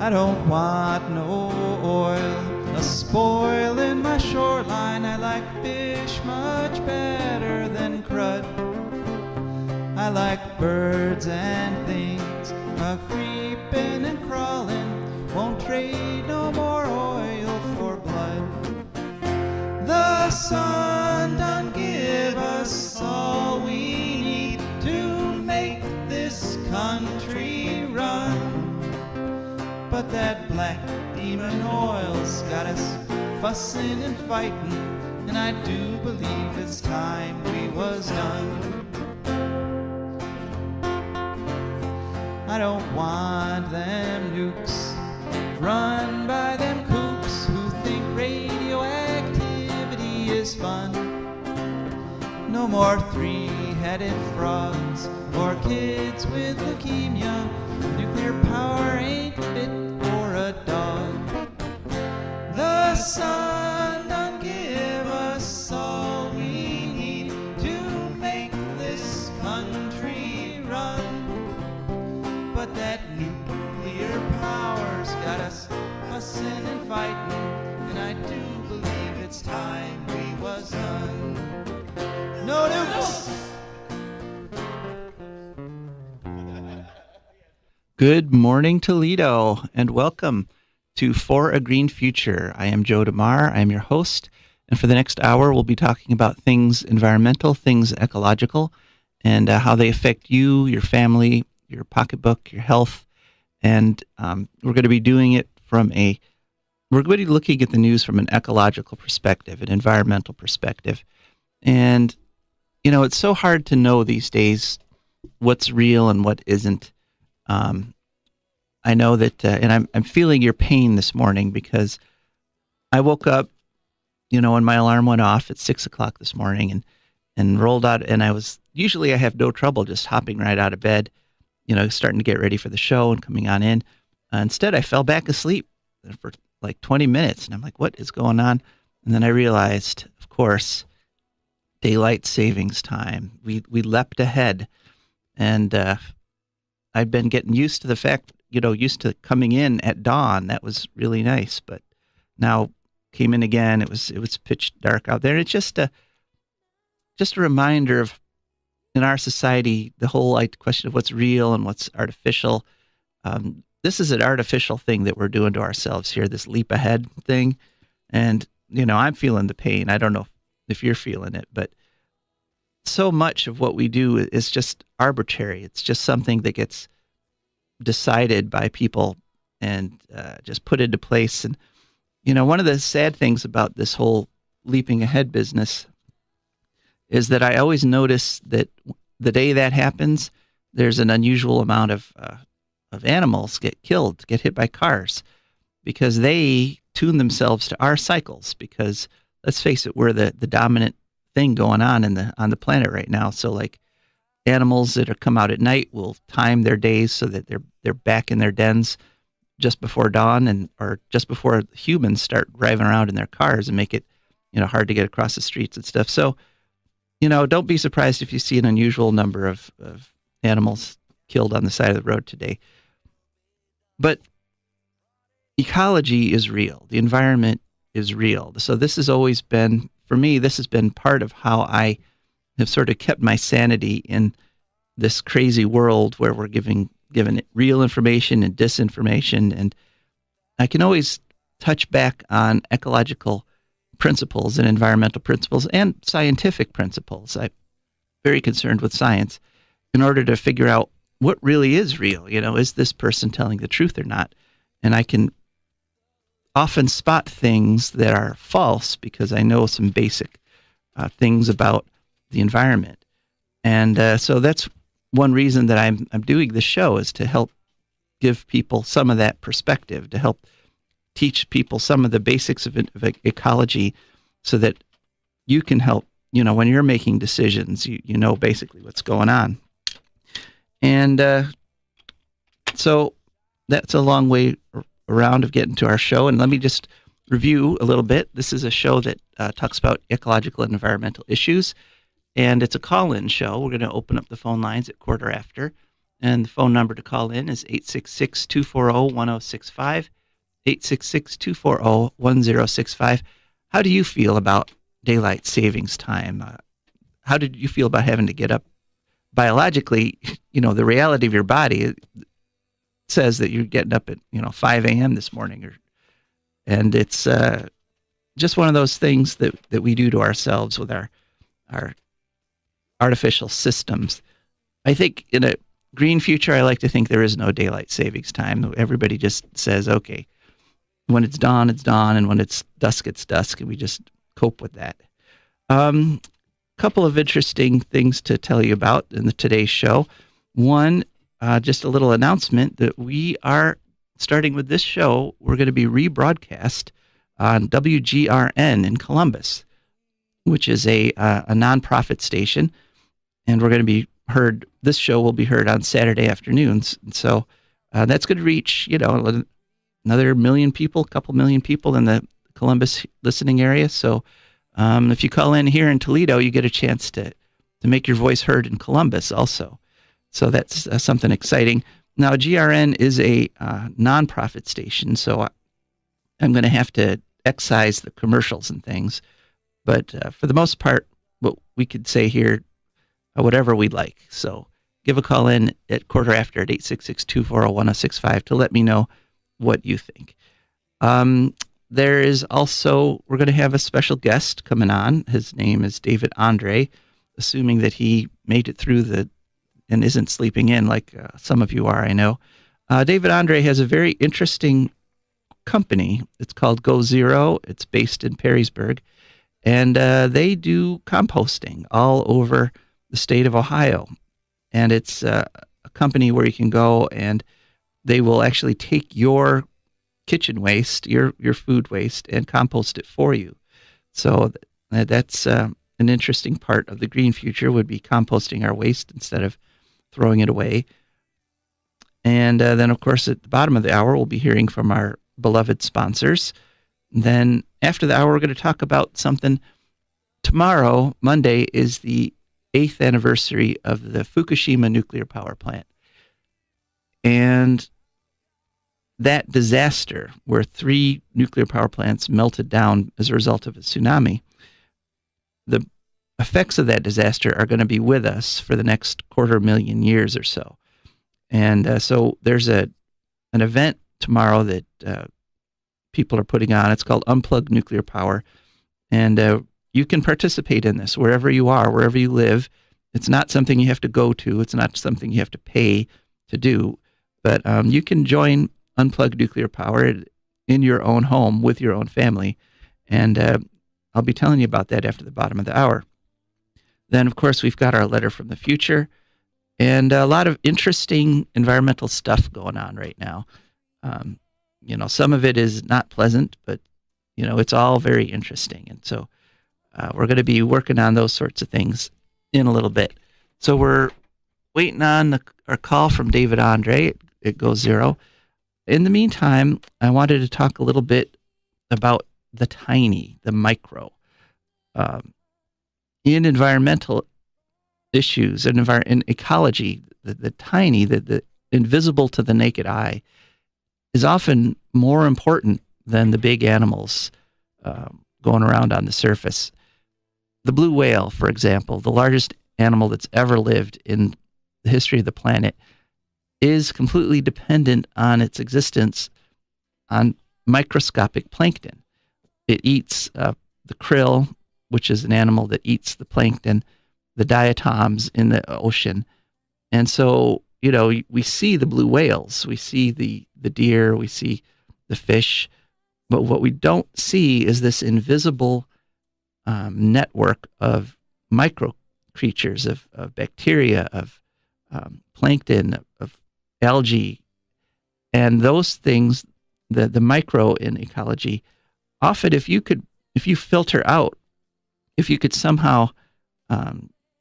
I don't want no oil a-spoiling my shoreline. I like fish much better than crud. I like birds and things a-creeping and crawling. Won't trade no more oil for blood. The sun done give us all we need to make this country run. But that black demon oil's got us fussing and fighting, and I do believe it's time we was done. I don't want them nukes run by them kooks who think radioactivity is fun. No more three-headed frogs or kids with leukemia. Nuclear power ain't fit for a dog. The sun done give us all we need to make this country run. But that nuclear power's got us fussing and fighting, and I do believe it's time we was done. No nukes! Good morning, Toledo, and welcome to For a Green Future. I am Joe DeMar. I am your host, and for the next hour, we'll be talking about things environmental, things ecological, and how they affect you, your family, your pocketbook, your health, and we're going to be doing it we're going to be looking at the news from an ecological perspective, an environmental perspective, and it's so hard to know these days what's real and what isn't. I know that, and I'm feeling your pain this morning because I woke up, when my alarm went off at 6 o'clock this morning and rolled out, and usually I have no trouble just hopping right out of bed, starting to get ready for the show and coming on in. Instead, I fell back asleep for like 20 minutes, and I'm like, what is going on? And then I realized, of course, daylight savings time. We leapt ahead, and I'd been getting used to the fact, used to coming in at dawn. That was really nice, but now came in again. It was pitch dark out there. And it's just a reminder of, in our society, the whole question of what's real and what's artificial. This is an artificial thing that we're doing to ourselves here, this leap ahead thing. And, I'm feeling the pain. I don't know if you're feeling it, but so much of what we do is just arbitrary. It's just something that gets decided by people and just put into place. And, one of the sad things about this whole leaping ahead business is that I always notice that the day that happens, there's an unusual amount of animals get hit by cars, because they tune themselves to our cycles. Because let's face it, we're the dominant thing going on the planet right now. So like animals that come out at night will time their days so that they're back in their dens just before dawn, or just before humans start driving around in their cars and make it hard to get across the streets and stuff. So don't be surprised if you see an unusual number of animals killed on the side of the road today. But ecology is real. The environment is real. So this has always been, for me, this has been part of how I have sort of kept my sanity in this crazy world where we're given it real information and disinformation. And I can always touch back on ecological principles and environmental principles and scientific principles. I'm very concerned with science in order to figure out what really is real. Is this person telling the truth or not? And I can often spot things that are false because I know some basic things about the environment. And so that's one reason that I'm doing this show, is to help give people some of that perspective, to help teach people some of the basics of ecology, so that you can help, when you're making decisions, you know basically what's going on. And so that's a long way around of getting to our show. And let me just review a little bit. This is a show that talks about ecological and environmental issues, and it's a call-in show. We're going to open up the phone lines at 1:15, And the phone number to call in is 866-240-1065, 866-240-1065. How do you feel about daylight savings time? How did you feel about having to get up? Biologically, the reality of your body says that you're getting up at 5 a.m. this morning, and it's just one of those things that we do to ourselves with our artificial systems. I think in a green future, I like to think there is no daylight savings time. Everybody just says, okay, when it's dawn, it's dawn, and when it's dusk, it's dusk, and we just cope with that. Couple of interesting things to tell you about in today's show. One, just a little announcement that we are starting with this show. We're going to be rebroadcast on WGRN in Columbus, which is a nonprofit station, and we're going to be heard. This show will be heard on Saturday afternoons, and so that's going to reach another million people, couple million people in the Columbus listening area. So if you call in here in Toledo, you get a chance to make your voice heard in Columbus also. So that's something exciting. Now, GRN is a nonprofit station, so I'm going to have to excise the commercials and things. But for the most part, what we could say here, whatever we'd like. So give a call in at 8:15 at 866-240-1065 to let me know what you think. There is also, we're going to have a special guest coming on. His name is David Andre, assuming that he made it through and isn't sleeping in like some of you are, I know. David Andre has a very interesting company. It's called GoZero. It's based in Perrysburg, and they do composting all over the state of Ohio. And it's a company where you can go and they will actually take your kitchen waste, your food waste, and compost it for you. So that's an interesting part of the green future, would be composting our waste instead of throwing it away. And then, of course, at the bottom of the hour, we'll be hearing from our beloved sponsors. Then after the hour, we're going to talk about something. Tomorrow, Monday, is the 8th anniversary of the Fukushima nuclear power plant. And that disaster, where 3 nuclear power plants melted down as a result of a tsunami, the effects of that disaster are going to be with us for the next 250,000 years or so. And so there's an event tomorrow that people are putting on. It's called Unplug Nuclear Power. And you can participate in this wherever you are, wherever you live. It's not something you have to go to. It's not something you have to pay to do. But you can join Unplug Nuclear Power in your own home with your own family. And I'll be telling you about that after the bottom of the hour. Then, of course, we've got our letter from the future and a lot of interesting environmental stuff going on right now. Some of it is not pleasant, but, it's all very interesting. And so we're going to be working on those sorts of things in a little bit. So we're waiting on our call from David Andre at GoZero. In the meantime, I wanted to talk a little bit about the tiny, the micro. In environmental issues, in ecology, the tiny, the invisible to the naked eye, is often more important than the big animals going around on the surface. The blue whale, for example, the largest animal that's ever lived in the history of the planet, is completely dependent on its existence on microscopic plankton. It eats the krill, which is an animal that eats the plankton, the diatoms in the ocean. And so, we see the blue whales, we see the deer, we see the fish, but what we don't see is this invisible network of micro creatures, of bacteria, of plankton, of algae, and those things, the micro in ecology, often if you filter out, if you could somehow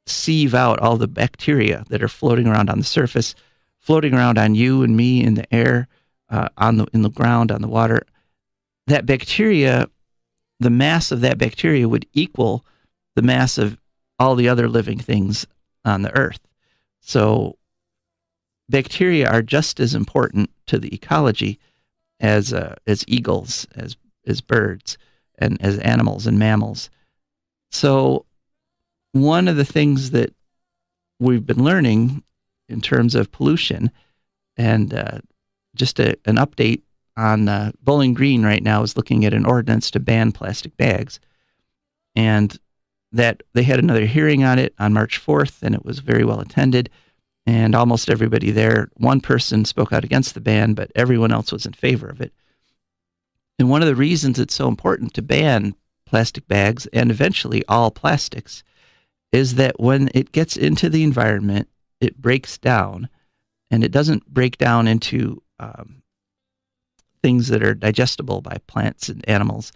sieve out all the bacteria that are floating around on the surface, floating around on you and me in the air, in the ground, on the water, that bacteria, the mass of that bacteria would equal the mass of all the other living things on the earth. So bacteria are just as important to the ecology as eagles, as birds, and as animals and mammals. So one of the things that we've been learning in terms of pollution, and just an update on Bowling Green right now is looking at an ordinance to ban plastic bags, and that they had another hearing on it on March 4th, and it was very well attended. And almost everybody there, one person spoke out against the ban, but everyone else was in favor of it. And one of the reasons it's so important to ban plastic bags and eventually all plastics is that when it gets into the environment, it breaks down, and it doesn't break down into things that are digestible by plants and animals.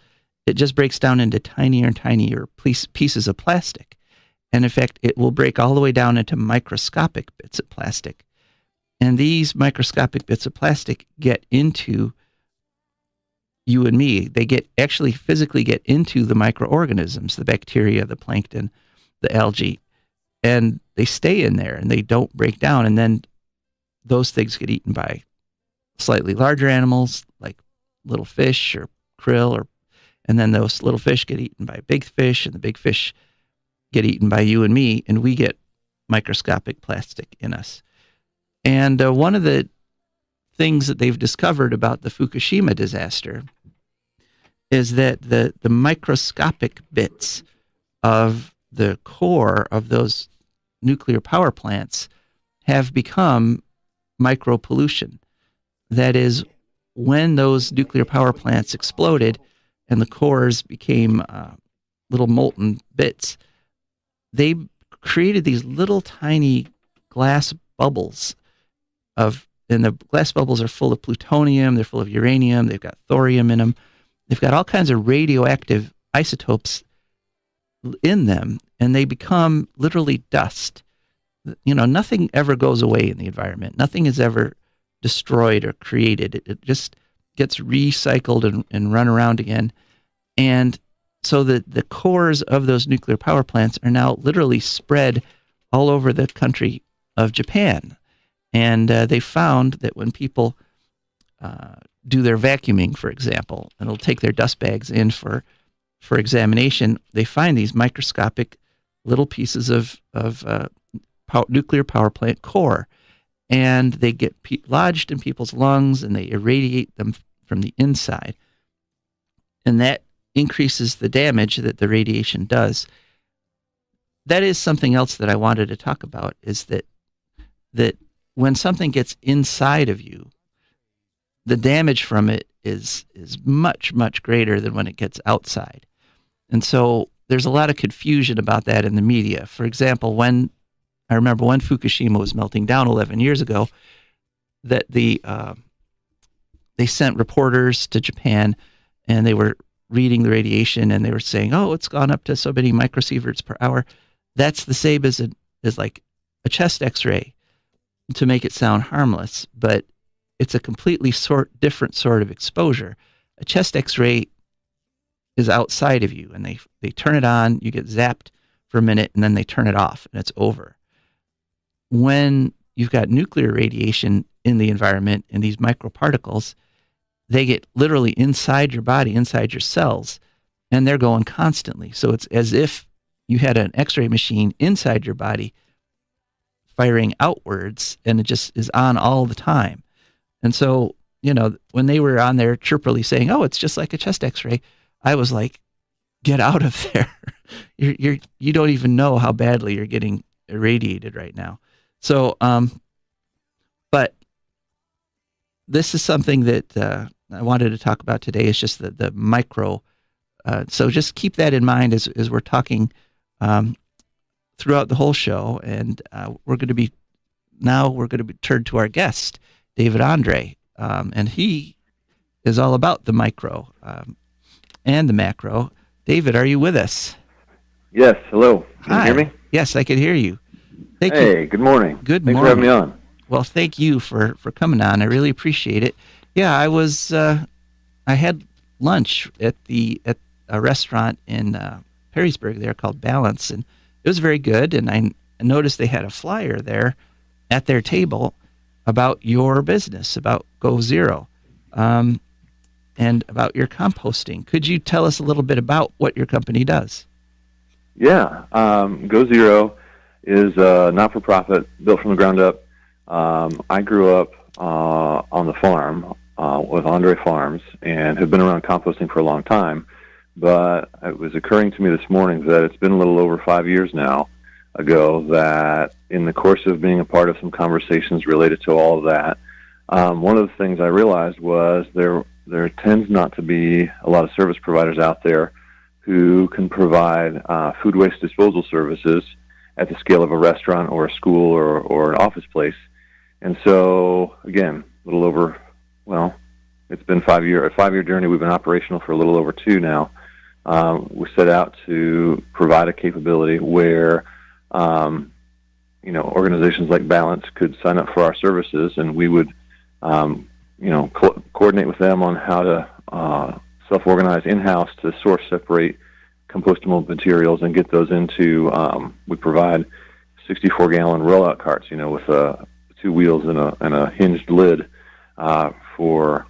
It just breaks down into tinier and tinier pieces of plastic. And in fact, it will break all the way down into microscopic bits of plastic. And these microscopic bits of plastic get into you and me. They actually physically get into the microorganisms, the bacteria, the plankton, the algae, and they stay in there and they don't break down. And then those things get eaten by slightly larger animals like little fish or krill, and then those little fish get eaten by big fish, and the big fish get eaten by you and me, and we get microscopic plastic in us. And one of the things that they've discovered about the Fukushima disaster is that the microscopic bits of the core of those nuclear power plants have become micropollution. That is, when those nuclear power plants exploded and the cores became little molten bits, they created these little tiny glass bubbles and the glass bubbles are full of plutonium, they're full of uranium, they've got thorium in them, they've got all kinds of radioactive isotopes in them, and they become literally dust. Nothing ever goes away in the environment. Nothing is ever destroyed or created. It just gets recycled and run around again. And so the cores of those nuclear power plants are now literally spread all over the country of Japan. And they found that when people do their vacuuming, for example, and they'll take their dust bags in for examination, they find these microscopic little pieces of nuclear power plant core. And they get lodged in people's lungs, and they irradiate them from the inside. And that increases the damage that the radiation does. That is something else that I wanted to talk about, is that when something gets inside of you, the damage from it is much, much greater than when it gets outside. And so there's a lot of confusion about that in the media. For example, I remember when Fukushima was melting down 11 years ago, that they sent reporters to Japan, and they were reading the radiation, and they were saying, "Oh, it's gone up to so many microsieverts per hour." That's the same as like a chest X-ray, to make it sound harmless, but it's a completely different sort of exposure. A chest X-ray is outside of you, and they turn it on, you get zapped for a minute, and then they turn it off, and it's over. When you've got nuclear radiation in the environment, and these microparticles, they get literally inside your body, inside your cells, and they're going constantly. So it's as if you had an X-ray machine inside your body firing outwards, and it just is on all the time. And so, when they were on there chirpily saying, "Oh, it's just like a chest X-ray," I was like, "Get out of there. You don't even know how badly you're getting irradiated right now." So, but this is something that I wanted to talk about today, is just the micro. So just keep that in mind as we're talking throughout the whole show. And we're going to be turned to our guest, David Andre, and he is all about the micro and the macro. David, are you with us? Yes, hello. Can Hi. you hear me? Yes, I can hear you. Thank you. Hey, good morning. Good Thanks morning. for having me on. Well, thank you for coming on. I really appreciate it. Yeah, I had lunch at a restaurant in Perrysburg there called Balance, and it was very good. And I noticed they had a flyer there at their table about your business, about GoZero, and about your composting. Could you tell us a little bit about what your company does? Yeah, GoZero is a not-for-profit built from the ground up. I grew up on the farm with Andre Farms and have been around composting for a long time. But it was occurring to me this morning that it's been a little over 5 years now ago that in the course of being a part of some conversations related to all of that, one of the things I realized was there tends not to be a lot of service providers out there who can provide food waste disposal services at the scale of a restaurant or a school or an office place. And so, again, a little over, well, it's been a 5-year journey. We've been operational for a little over 2 now. We set out to provide a capability where, organizations like Balance could sign up for our services, and we would, coordinate with them on how to self-organize in-house to source, separate compostable materials and get those into. We provide 64-gallon rollout carts, with 2 wheels and a hinged lid for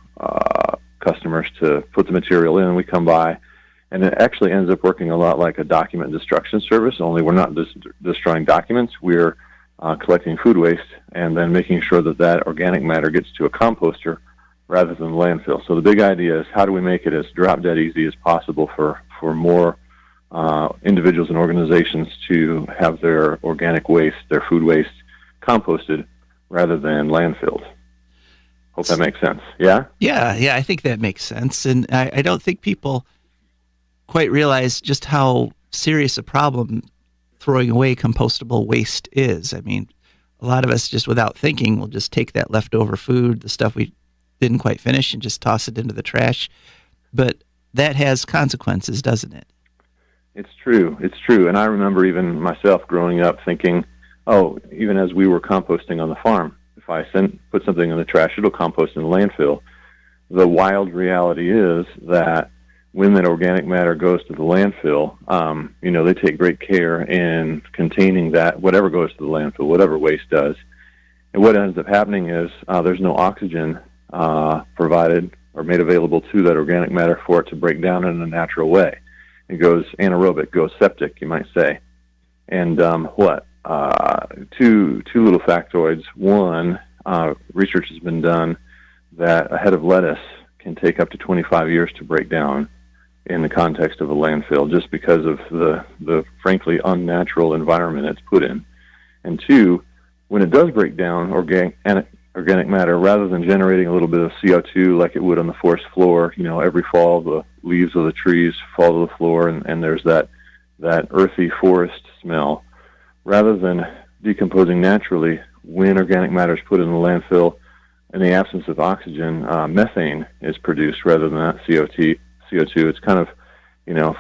customers to put the material in. We come by. And it actually ends up working a lot like a document destruction service, only we're not destroying documents. We're collecting food waste and then making sure that organic matter gets to a composter rather than landfill. So the big idea is how do we make it as drop-dead easy as possible for more individuals and organizations to have their organic waste, their food waste, composted rather than landfilled. Hope that makes sense. Yeah? Yeah, I think that makes sense. And I don't think people quite realize just how serious a problem throwing away compostable waste is. I mean, a lot of us just without thinking will just take that leftover food, the stuff we didn't quite finish, and just toss it into the trash. But that has consequences, doesn't it? It's true. And I remember even myself growing up thinking, even as we were composting on the farm, if I put something in the trash, it'll compost in the landfill. The wild reality is that when that organic matter goes to the landfill, they take great care in containing that, whatever goes to the landfill, whatever waste does. And what ends up happening is there's no oxygen provided or made available to that organic matter for it to break down in a natural way. It goes anaerobic, goes septic, you might say. And two little factoids. One, research has been done that a head of lettuce can take up to 25 years to break down in the context of a landfill, just because of the frankly unnatural environment it's put in. And 2, when it does break down organic matter, rather than generating a little bit of CO2 like it would on the forest floor, every fall the leaves of the trees fall to the floor and there's that earthy forest smell. Rather than decomposing naturally, when organic matter is put in the landfill, in the absence of oxygen, methane is produced rather than that CO2. It's kind of,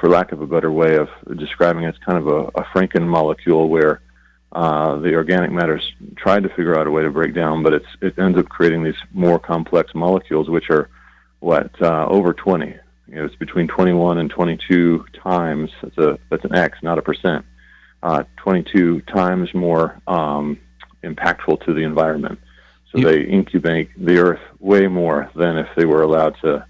for lack of a better way of describing it, it's kind of a Franken molecule where the organic matter's tried to figure out a way to break down, but it ends up creating these more complex molecules, which are over 20. It's between 21 and 22 times. That's an X, not a percent. 22 times more impactful to the environment. So they incubate the earth way more than if they were allowed to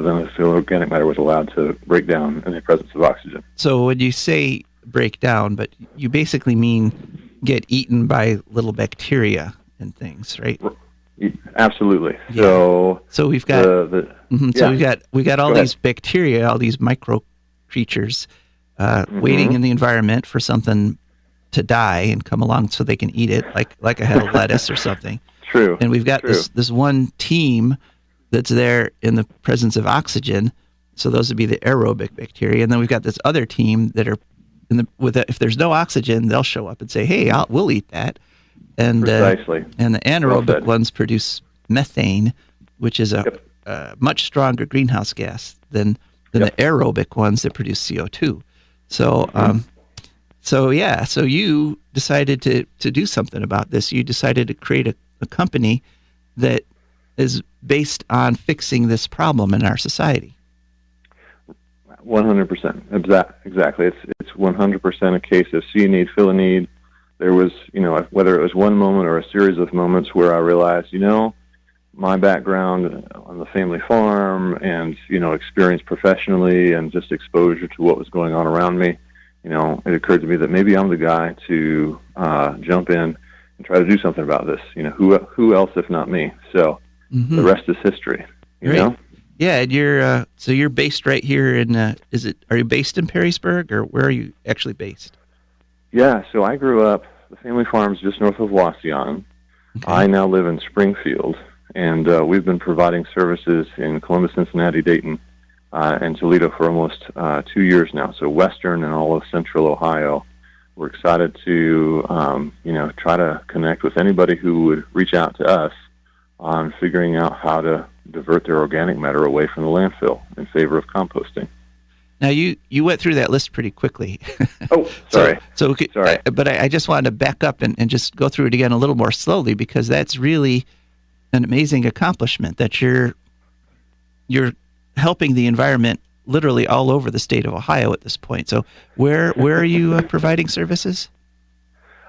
if the organic matter was allowed to break down in the presence of oxygen. So when you say break down, but you basically mean get eaten by little bacteria and things, right? Absolutely. Yeah. So we've got we got all these bacteria, all these micro creatures waiting in the environment for something to die and come along so they can eat it, like a head of lettuce or something. True. And we've got this one team that's there in the presence of oxygen. So those would be the aerobic bacteria. And then we've got this other team that are if there's no oxygen, they'll show up and say, "Hey, we'll eat that." And precisely. And the anaerobic ones produce methane, which is a much stronger greenhouse gas than the aerobic ones that produce CO2. So so you decided to do something about this. You decided to create a company that is based on fixing this problem in our society. 100%. Exactly. It's 100% a case of see a need, fill a need, there was, whether it was one moment or a series of moments where I realized, my background on the family farm and, experience professionally and just exposure to what was going on around me, it occurred to me that maybe I'm the guy to jump in and try to do something about this. Who else if not me? So the rest is history, you know? Yeah, and you're based right here in, are you based in Perrysburg, or where are you actually based? Yeah, so I grew up, the family farm's just north of Wasion. Okay. I now live in Springfield, and we've been providing services in Columbus, Cincinnati, Dayton, and Toledo for almost 2 years now. So western and all of central Ohio. We're excited to, try to connect with anybody who would reach out to us on figuring out how to divert their organic matter away from the landfill in favor of composting. Now, you went through that list pretty quickly. Oh, sorry. Sorry. But I just wanted to back up and just go through it again a little more slowly, because that's really an amazing accomplishment, that you're helping the environment literally all over the state of Ohio at this point. So where are you providing services?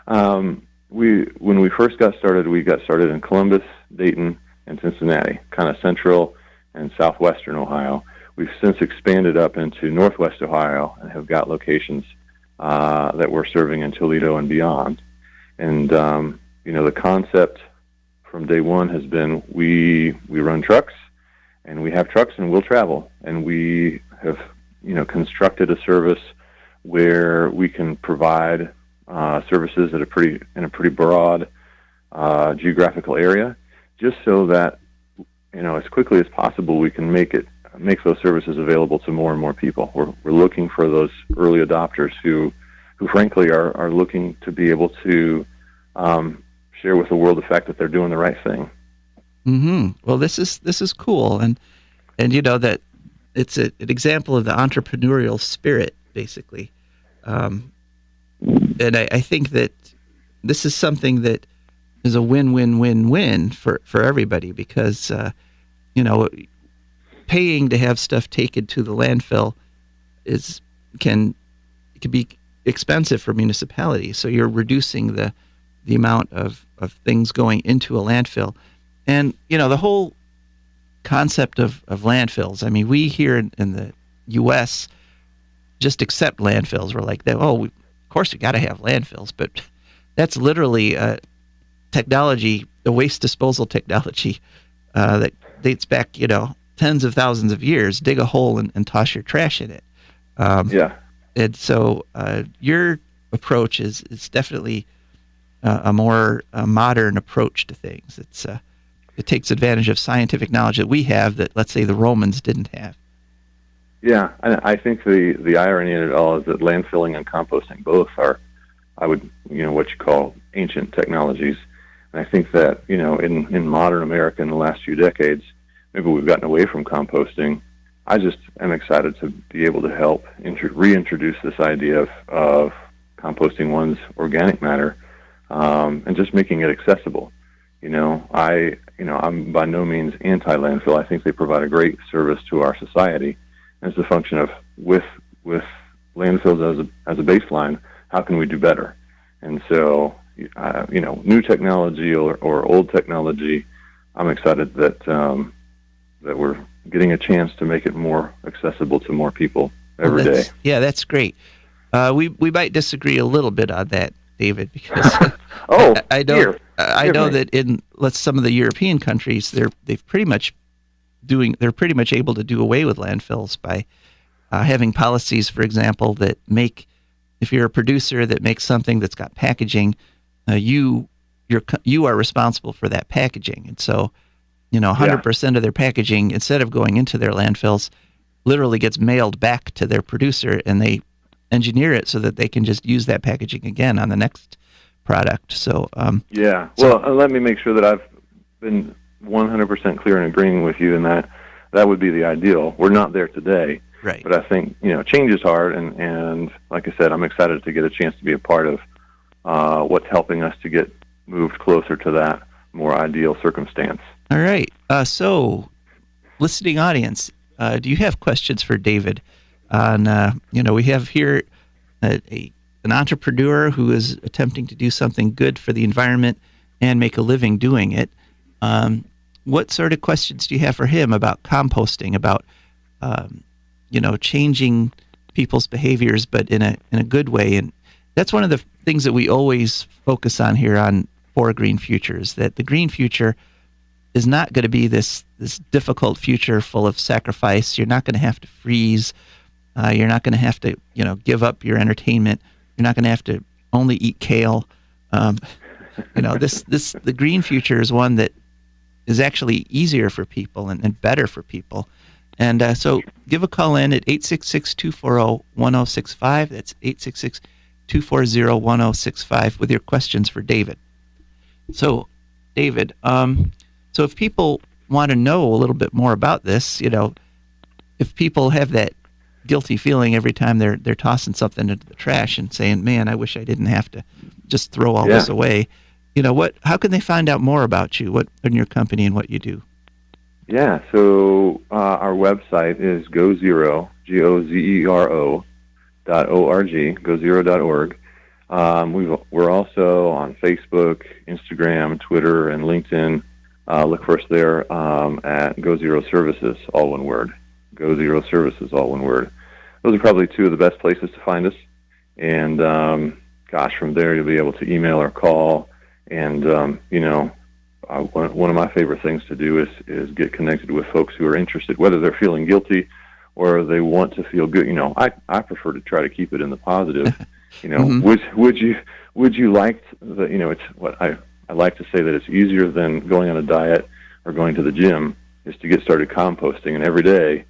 When we first got started, we got started in Columbus, Dayton, and Cincinnati, kind of central and southwestern Ohio. We've since expanded up into northwest Ohio and have got locations that we're serving in Toledo and beyond. And, the concept from day one has been we run trucks, and we have trucks, and we'll travel. And we have, constructed a service where we can provide services in a pretty broad geographical area, just so that, as quickly as possible we can make those services available to more and more people. We're looking for those early adopters who frankly are looking to be able to share with the world the fact that they're doing the right thing. Mm-hmm. Well, this is cool, and that it's an example of the entrepreneurial spirit, basically. And I think that this is something that is a win-win-win-win for everybody, because paying to have stuff taken to the landfill can be expensive for municipalities. So you're reducing the amount of things going into a landfill. And, the whole concept of landfills, I mean, we here in the U.S. just accept landfills. We're like, of course we got to have landfills, but that's literally technology, the waste disposal technology that dates back, tens of thousands of years. Dig a hole and toss your trash in it. And so your approach is definitely a more modern approach to things. It takes advantage of scientific knowledge that we have that, let's say, the Romans didn't have. Yeah, I think the irony in it all is that landfilling and composting both are, what you call ancient technologies. And I think that, in modern America in the last few decades, maybe we've gotten away from composting. I just am excited to be able to help reintroduce this idea of composting one's organic matter, and just making it accessible. I'm by no means anti-landfill. I think they provide a great service to our society. And it's a function of, with landfills as a baseline, how can we do better? And so, new technology or old technology, I'm excited that we're getting a chance to make it more accessible to more people every day. Yeah, that's great. We might disagree a little bit on that, David, because I know that in some of the European countries, they're pretty much able to do away with landfills by having policies, for example, that if you're a producer that makes something that's got packaging, you are responsible for that packaging. And so, 100% of their packaging, instead of going into their landfills, literally gets mailed back to their producer, and they engineer it so that they can just use that packaging again on the next product. So let me make sure that I've been 100% clear in agreeing with you in that would be the ideal. We're not there today, right? But I think change is hard, and like I said, I'm excited to get a chance to be a part of what's helping us to get moved closer to that more ideal circumstance. All right. So, listening audience, do you have questions for David? On we have here a an entrepreneur who is attempting to do something good for the environment and make a living doing it. What sort of questions do you have for him about composting, about changing people's behaviors, but in a good way? And that's one of the things that we always focus on here on For Green Futures, that the green future is not going to be this difficult future full of sacrifice. You're not going to have to freeze. You're not going to have to give up your entertainment. You're not going to have to only eat kale. The green future is one that is actually easier for people and better for people. And so give a call in at 866-240-1065. That's 866-240-1065 with your questions for David. So, David, so if people want to know a little bit more about this, if people have that guilty feeling every time they're tossing something into the trash and saying, man, I wish I didn't have to just throw all this away, how can they find out more about you, in your company and what you do? Yeah, so our website is GoZero, GoZero.org, GoZero.org. We're also on Facebook, Instagram, Twitter, and LinkedIn. Look for us there at GoZero Services, all one word. GoZero Services, all one word. Those are probably two of the best places to find us. And, from there you'll be able to email or call. And, one of my favorite things to do is get connected with folks who are interested, whether they're feeling guilty or they want to feel good. I prefer to try to keep it in the positive. Would you like it's what I like to say that it's easier than going on a diet or going to the gym is to get started composting. And every day,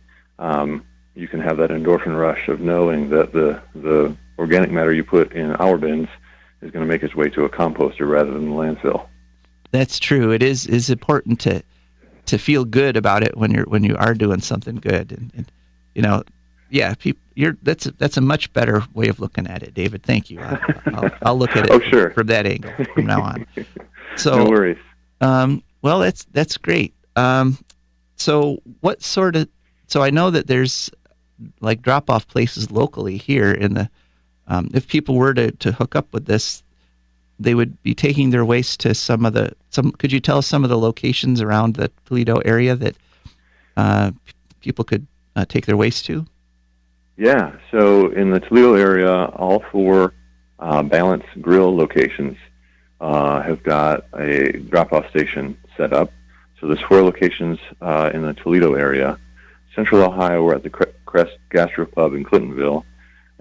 you can have that endorphin rush of knowing that the organic matter you put in our bins is going to make its way to a composter rather than the landfill. That's true. It is important to feel good about it when you are doing something good, and that's a much better way of looking at it, David. Thank you. I'll look at it from that angle from now on. So, no worries. Well, that's great. So I know that there's like drop-off places locally here in the. If people were to hook up with this, they would be taking their waste to could you tell us some of the locations around the Toledo area that people could take their waste to? Yeah, so in the Toledo area, all four Balance Grill locations have got a drop-off station set up. So there's four locations in the Toledo area. Central Ohio, we're at the Crest Gastro Pub in Clintonville.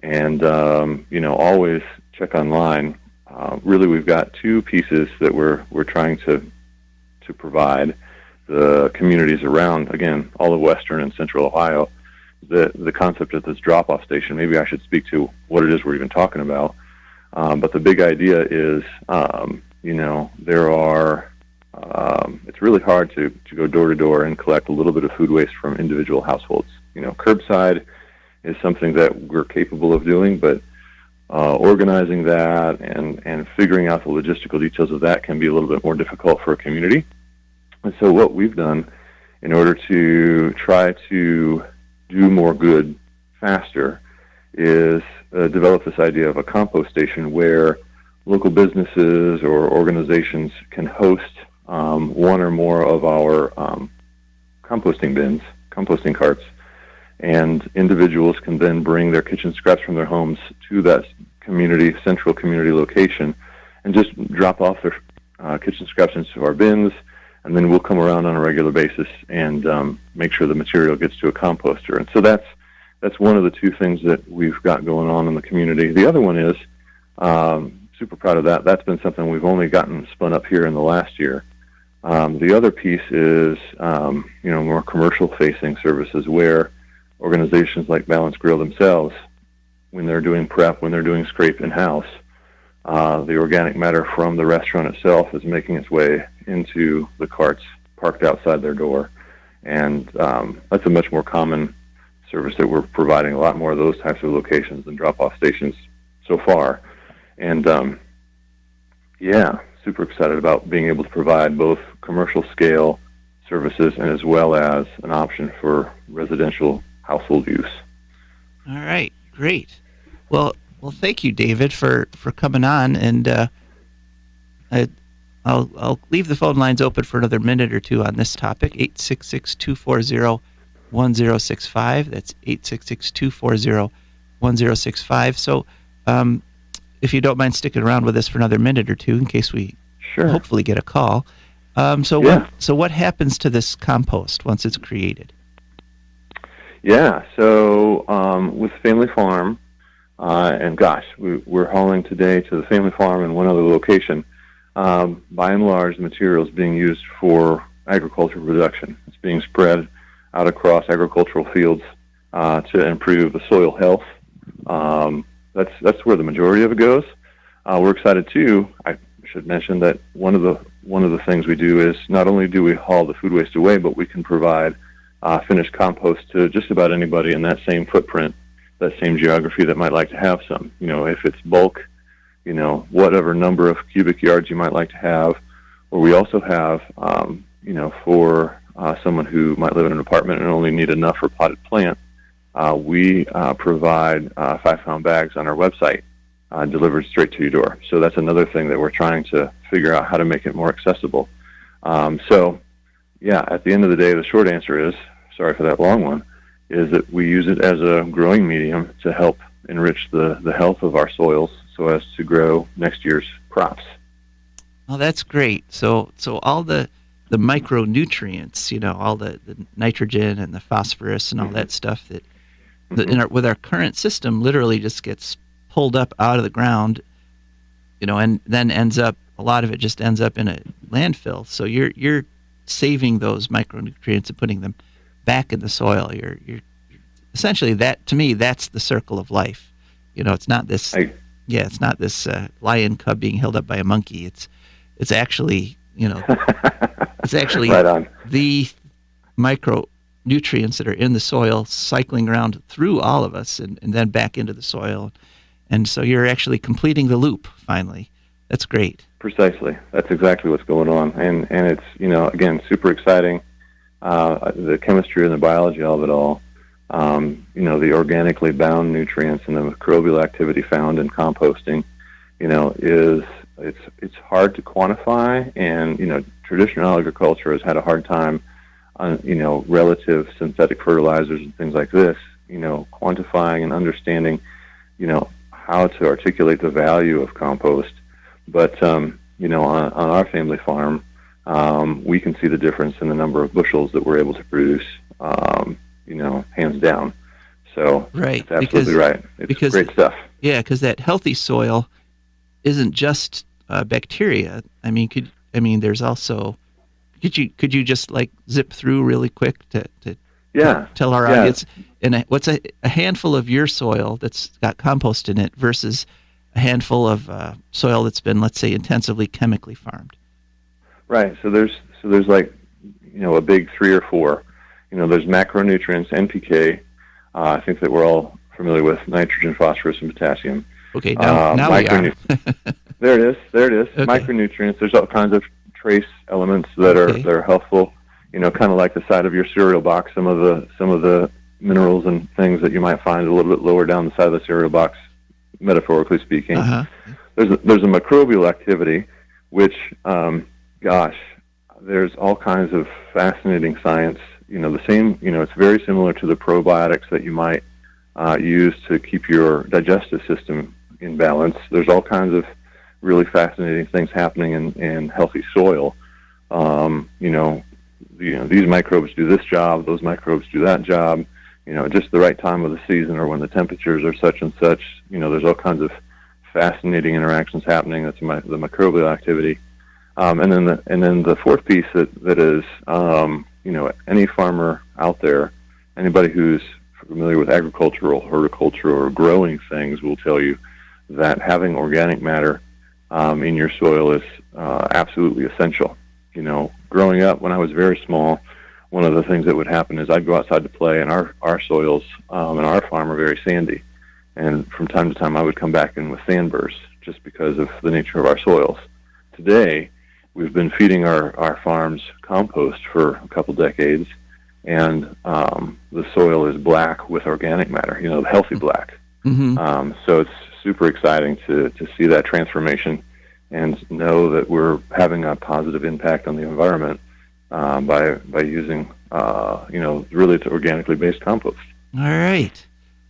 And, always check online. Really, we've got two pieces that we're trying to provide the communities around, again, all of Western and Central Ohio, the concept of this drop-off station. Maybe I should speak to what it is we're even talking about. But the big idea is, it's really hard to go door to door and collect a little bit of food waste from individual households. Curbside is something that we're capable of doing, but organizing that and figuring out the logistical details of that can be a little bit more difficult for a community. And so what we've done in order to try to do more good faster is develop this idea of a compost station where local businesses or organizations can host one or more of our composting bins, composting carts, and individuals can then bring their kitchen scraps from their homes to that central community location and just drop off their kitchen scraps into our bins, and then we'll come around on a regular basis and make sure the material gets to a composter. And so that's one of the two things that we've got going on in the community. The other one is, super proud of that. That's been something we've only gotten spun up here in the last year. The other piece is, more commercial-facing services where organizations like Balance Grill themselves, when they're doing prep, when they're doing scrape in-house, the organic matter from the restaurant itself is making its way into the carts parked outside their door. And that's a much more common service that we're providing, a lot more of those types of locations than drop-off stations so far. And, super excited about being able to provide both commercial-scale services and as well as an option for residential household use. All right, great. Well, Well, thank you, David, for coming on, and I'll leave the phone lines open for another minute or two on this topic. 866-240-1065. That's 866-240-1065. So, if you don't mind sticking around with us for another minute or two, in case we hopefully get a call. What happens to this compost once it's created? Yeah. So with Family Farm, and gosh, we're hauling today to the Family Farm in one other location. By and large, the material is being used for agricultural production. It's being spread out across agricultural fields to improve the soil health. That's where the majority of it goes. We're excited too. I should mention that one of the things we do is not only do we haul the food waste away, but we can provide finished compost to just about anybody in that same footprint, that same geography that might like to have some. If it's bulk, whatever number of cubic yards you might like to have. Or we also have, for someone who might live in an apartment and only need enough for potted plant, we provide 5-pound bags on our website delivered straight to your door. So that's another thing that we're trying to figure out how to make it more accessible. At the end of the day, the short answer is, sorry for that long one, is that we use it as a growing medium to help enrich the health of our soils so as to grow next year's crops. Oh, that's great. So all the micronutrients, all the nitrogen and the phosphorus and all that stuff that with our current system literally just gets pulled up out of the ground, and then a lot of it just ends up in a landfill. So you're saving those micronutrients and putting them back in the soil. You're essentially, that to me, that's the circle of life. It's not this it's not this lion cub being held up by a monkey. It's actually it's actually right on. The micronutrients that are in the soil cycling around through all of us and then back into the soil. And so you're actually completing the loop finally. That's great. Precisely. That's exactly what's going on. And it's, again, super exciting. The chemistry and the biology of it all, the organically bound nutrients and the microbial activity found in composting, it's hard to quantify. And, traditional agriculture has had a hard time on, relative synthetic fertilizers and things like this, quantifying and understanding, how to articulate the value of compost. But, on our family farm, we can see the difference in the number of bushels that we're able to produce, hands down. So right. That's absolutely right. It's great stuff. Yeah, because that healthy soil isn't just bacteria. There's also. Could you just zip through really quick to tell our audience? And what's a handful of your soil that's got compost in it versus a handful of soil that's been, let's say, intensively chemically farmed? Right. So there's a big 3 or 4. There's macronutrients, NPK. I think that we're all familiar with nitrogen, phosphorus, and potassium. Okay. Now we are. There it is. Okay. Micronutrients. There's all kinds of trace elements that are helpful. Kind of like the side of your cereal box. Some of the minerals and things that you might find a little bit lower down the side of the cereal box, metaphorically speaking. Uh-huh. There's a microbial activity, which, there's all kinds of fascinating science. It's very similar to the probiotics that you might use to keep your digestive system in balance. There's all kinds of really fascinating things happening in healthy soil. These microbes do this job, those microbes do that job. Just the right time of the season or when the temperatures are such and such. There's all kinds of fascinating interactions happening. That's the microbial activity. And then the fourth piece that is, any farmer out there, anybody who's familiar with agricultural, horticulture, or growing things will tell you that having organic matter in your soil is absolutely essential. Growing up when I was very small, one of the things that would happen is I'd go outside to play, and our soils and our farm are very sandy. And from time to time, I would come back in with sandburrs just because of the nature of our soils. Today, we've been feeding our farms compost for a couple decades, and the soil is black with organic matter, healthy black. Mm-hmm. So it's super exciting to see that transformation and know that we're having a positive impact on the environment by using really organically based compost. All right.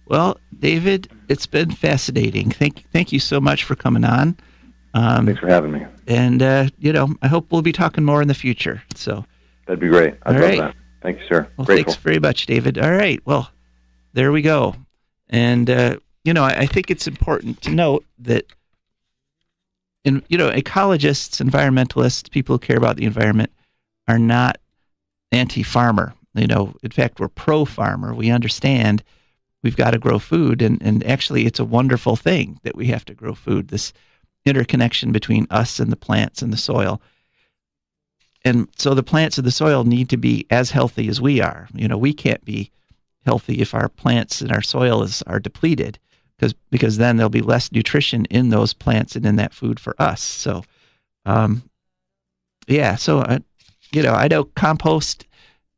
Well, David, it's been fascinating. Thank you so much for coming on. Thanks for having me. And I hope we'll be talking more in the future. So that'd be great. I'd love that. Thank you, sir. Well, Grateful. Thanks very much, David. All right. Well, there we go. And I think it's important to note that ecologists, environmentalists, people who care about the environment are not anti-farmer. In fact, we're pro-farmer. We understand we've got to grow food, and actually it's a wonderful thing that we have to grow food, this interconnection between us and the plants and the soil. And so the plants and the soil need to be as healthy as we are. We can't be healthy if our plants and our soil are depleted, because then there'll be less nutrition in those plants and in that food for us. So, I know compost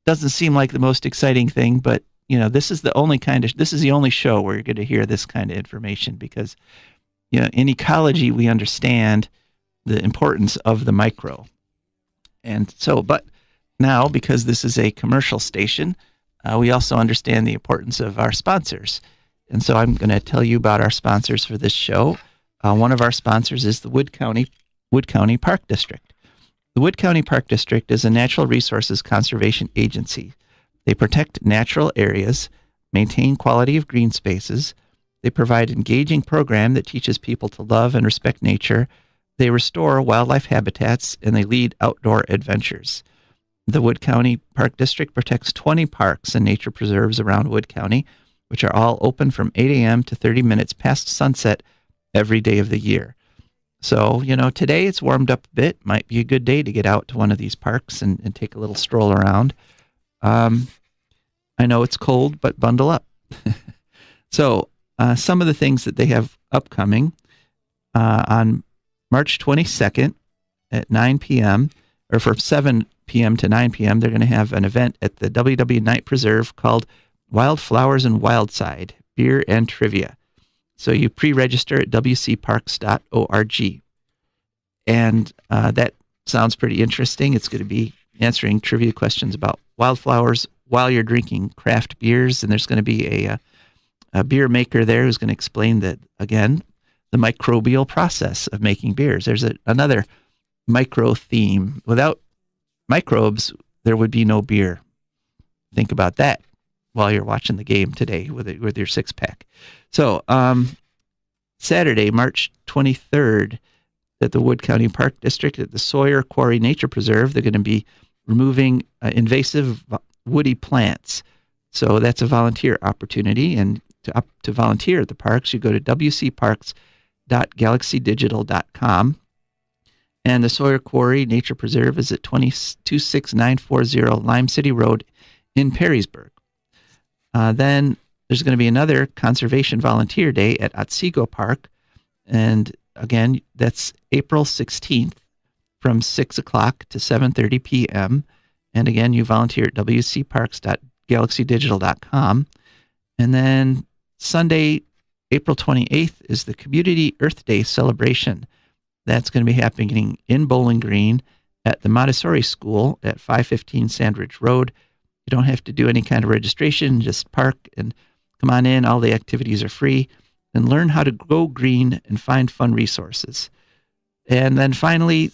doesn't seem like the most exciting thing, but this is the only show where you're going to hear this kind of information, because in ecology we understand the importance of the micro. And so, but now, because this is a commercial station, we also understand the importance of our sponsors. And so I'm going to tell you about our sponsors for this show. One of our sponsors is the Wood County Park District. The Wood County Park District is a natural resources conservation agency. They protect natural areas, maintain quality of green spaces. They provide engaging program that teaches people to love and respect nature. They restore wildlife habitats, and they lead outdoor adventures. The Wood County Park District protects 20 parks and nature preserves around Wood County, which are all open from 8 a.m. to 30 minutes past sunset every day of the year. So, today it's warmed up a bit. Might be a good day to get out to one of these parks and take a little stroll around. I know it's cold, but bundle up. So, some of the things that they have upcoming on March 22nd at 9 p.m., or from 7 p.m. to 9 p.m., they're going to have an event at the WW Night Preserve called Wildflowers and Wildside, Beer and Trivia. So you pre-register at wcparks.org. And that sounds pretty interesting. It's going to be answering trivia questions about wildflowers while you're drinking craft beers. And there's going to be a beer maker there who's going to explain that, again, the microbial process of making beers. There's another micro theme. Without microbes, there would be no beer. Think about that while you're watching the game today with your six-pack. So Saturday, March 23rd, at the Wood County Park District at the Sawyer Quarry Nature Preserve, they're going to be removing invasive woody plants. So that's a volunteer opportunity. And to volunteer at the parks, you go to wcparks.galaxydigital.com. And the Sawyer Quarry Nature Preserve is at 26940 Lime City Road in Perrysburg. Then there's going to be another Conservation Volunteer Day at Otsego Park. And again, that's April 16th from 6 o'clock to 7:30 p.m. And again, you volunteer at wcparks.galaxydigital.com. And then Sunday, April 28th is the Community Earth Day celebration. That's going to be happening in Bowling Green at the Montessori School at 515 Sandridge Road. You don't have to do any kind of registration, just park and come on in. All the activities are free. And learn how to go green and find fun resources. And then finally,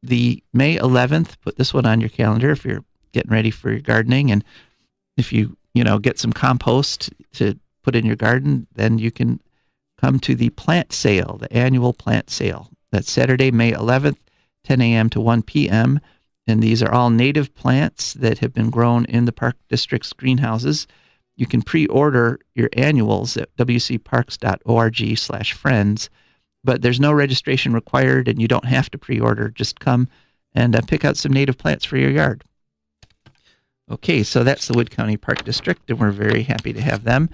the May 11th, put this one on your calendar if you're getting ready for your gardening. And if you get some compost to put in your garden, then you can come to the plant sale, the annual plant sale. That's Saturday, May 11th, 10 a.m. to 1 p.m. And these are all native plants that have been grown in the Park District's greenhouses. You can pre-order your annuals at wcparks.org/friends, but there's no registration required, and you don't have to pre-order. Just come and pick out some native plants for your yard. Okay, so that's the Wood County Park District, and we're very happy to have them.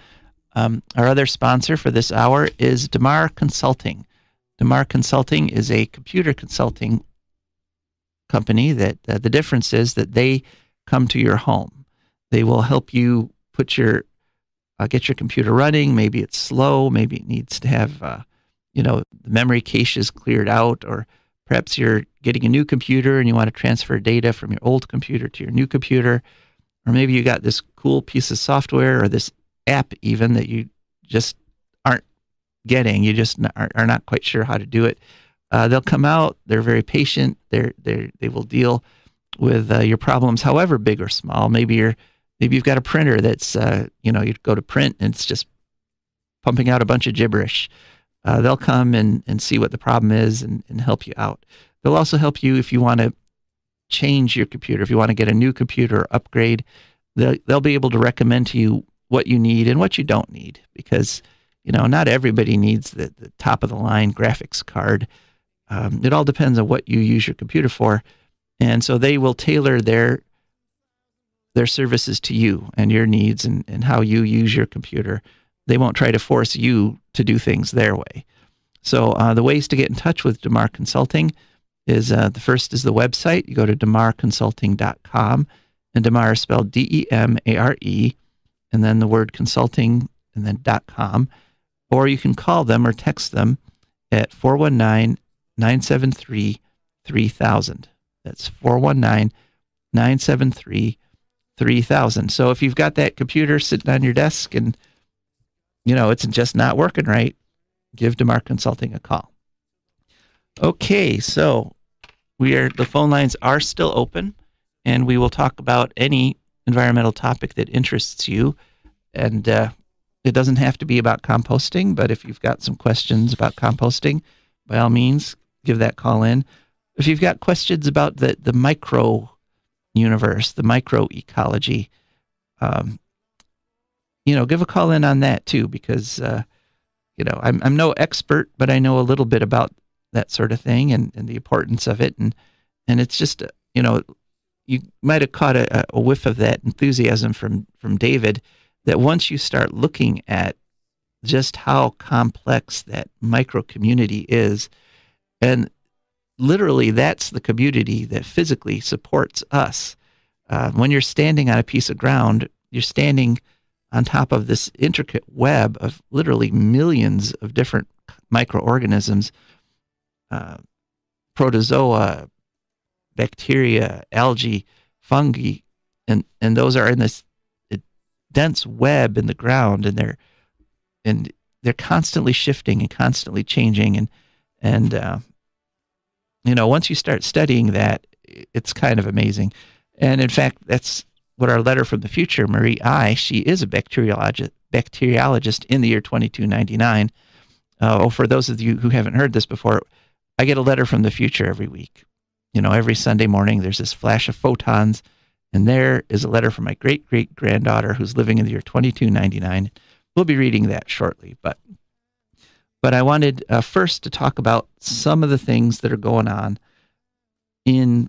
Our other sponsor for this hour is DeMar Consulting. DeMar Consulting is a computer consulting company that the difference is that they come to your home. They will help you put get your computer running. Maybe it's slow. Maybe it needs to have the memory cache is cleared out, or perhaps you're getting a new computer and you want to transfer data from your old computer to your new computer, or maybe you got this cool piece of software or this app even that you just aren't getting. You just are not quite sure how to do it. They'll come out. They're very patient. They will deal with your problems, however big or small. Maybe you've got a printer that's you go to print and it's just pumping out a bunch of gibberish. They'll come and see what the problem is and help you out. They'll also help you if you want to change your computer. If you want to get a new computer or upgrade, they'll be able to recommend to you what you need and what you don't need, because not everybody needs the top of the line graphics card. It all depends on what you use your computer for, and so they will tailor their services to you and your needs and how you use your computer. They won't try to force you to do things their way. So the ways to get in touch with DeMar Consulting is the first is the website. You go to demarconsulting.com, and DeMar is spelled DEMARE, and then the word consulting, and then .com. Or you can call them or text them at 419-973-3000. That's 419-973-3000. So if you've got that computer sitting on your desk and it's just not working right, give DeMar Consulting a call. Okay, so the phone lines are still open, and we will talk about any environmental topic that interests you. And it doesn't have to be about composting, but if you've got some questions about composting, by all means, give that call in. If you've got questions about the micro universe, the micro ecology, give a call in on that too, because, I'm no expert, but I know a little bit about that sort of thing and the importance of it. And it's just, you might have caught a whiff of that enthusiasm from David, that once you start looking at just how complex that micro community is, and literally that's the community that physically supports us. When you're standing on a piece of ground, you're standing on top of this intricate web of literally millions of different microorganisms, protozoa, bacteria, algae, fungi, and those are in this dense web in the ground, and they're constantly shifting and constantly changing, and once you start studying that, it's kind of amazing. And in fact, that's what our letter from the future, Marie I, she is a bacteriologist in the year 2299. For those of you who haven't heard this before, I get a letter from the future every week. Every Sunday morning, there's this flash of photons, and there is a letter from my great-great-granddaughter who's living in the year 2299. We'll be reading that shortly, but I wanted first to talk about some of the things that are going on in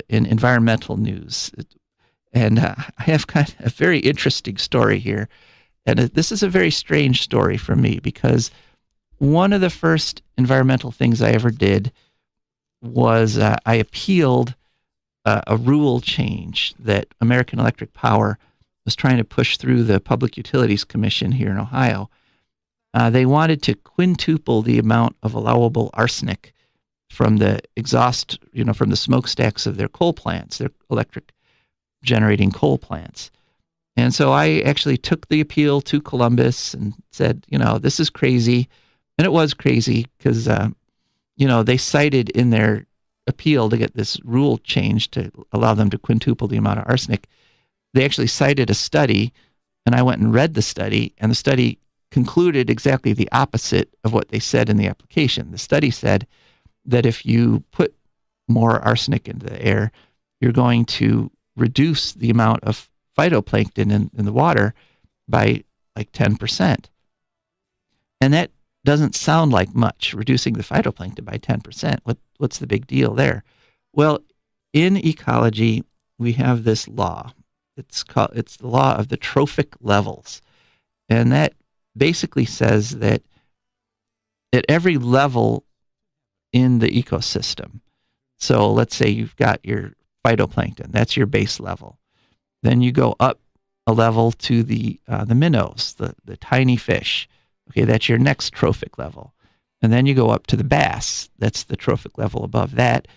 environmental news. And I have kind of a very interesting story here. And this is a very strange story for me, because one of the first environmental things I ever did was I appealed a rule change that American Electric Power was trying to push through the Public Utilities Commission here in Ohio. They wanted to quintuple the amount of allowable arsenic from the exhaust, from the smokestacks of their coal plants, their electric generating coal plants. And so I actually took the appeal to Columbus and said, this is crazy. And it was crazy because, they cited in their appeal to get this rule changed to allow them to quintuple the amount of arsenic. They actually cited a study, and I went and read the study, and the study concluded exactly the opposite of what they said in the application. The study said that if you put more arsenic into the air, you're going to reduce the amount of phytoplankton in the water by like 10%. And that doesn't sound like much, reducing the phytoplankton by 10%. What's the big deal there? Well, in ecology, we have this law. It's the law of the trophic levels. And that basically says that at every level in the ecosystem, so let's say you've got your phytoplankton, that's your base level. Then you go up a level to the minnows, the tiny fish. Okay, that's your next trophic level. And then you go up to the bass. That's the trophic level above that.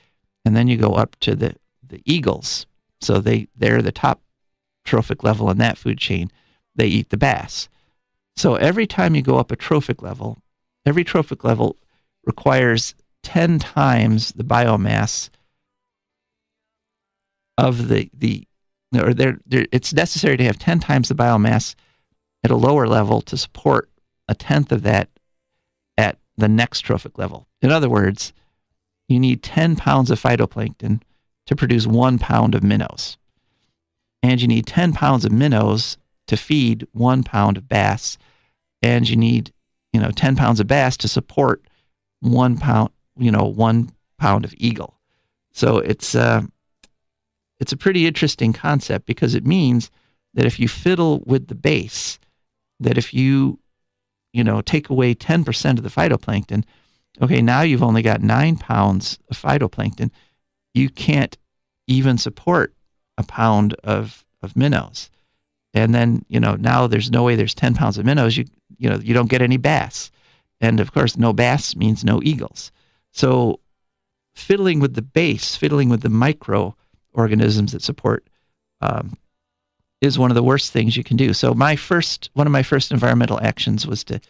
And then you go up to the eagles. So they're the top trophic level in that food chain. They eat the bass. So every time you go up a trophic level, every trophic level requires 10 times the biomass of it's necessary to have 10 times the biomass at a lower level to support a tenth of that at the next trophic level. In other words, you need 10 pounds of phytoplankton to produce 1 pound of minnows. And you need 10 pounds of minnows to feed 1 pound of bass. And you need, 10 pounds of bass to support 1 pound, 1 pound of eagle. So it's a pretty interesting concept, because it means that if you fiddle with the base, that if you, take away 10% of the phytoplankton, okay, now you've only got 9 pounds of phytoplankton. You can't even support a pound of minnows. And then, now there's no way there's 10 pounds of minnows. You don't get any bass. And of course, no bass means no eagles. So fiddling with the base, fiddling with the microorganisms that support, is one of the worst things you can do. So one of my first environmental actions was to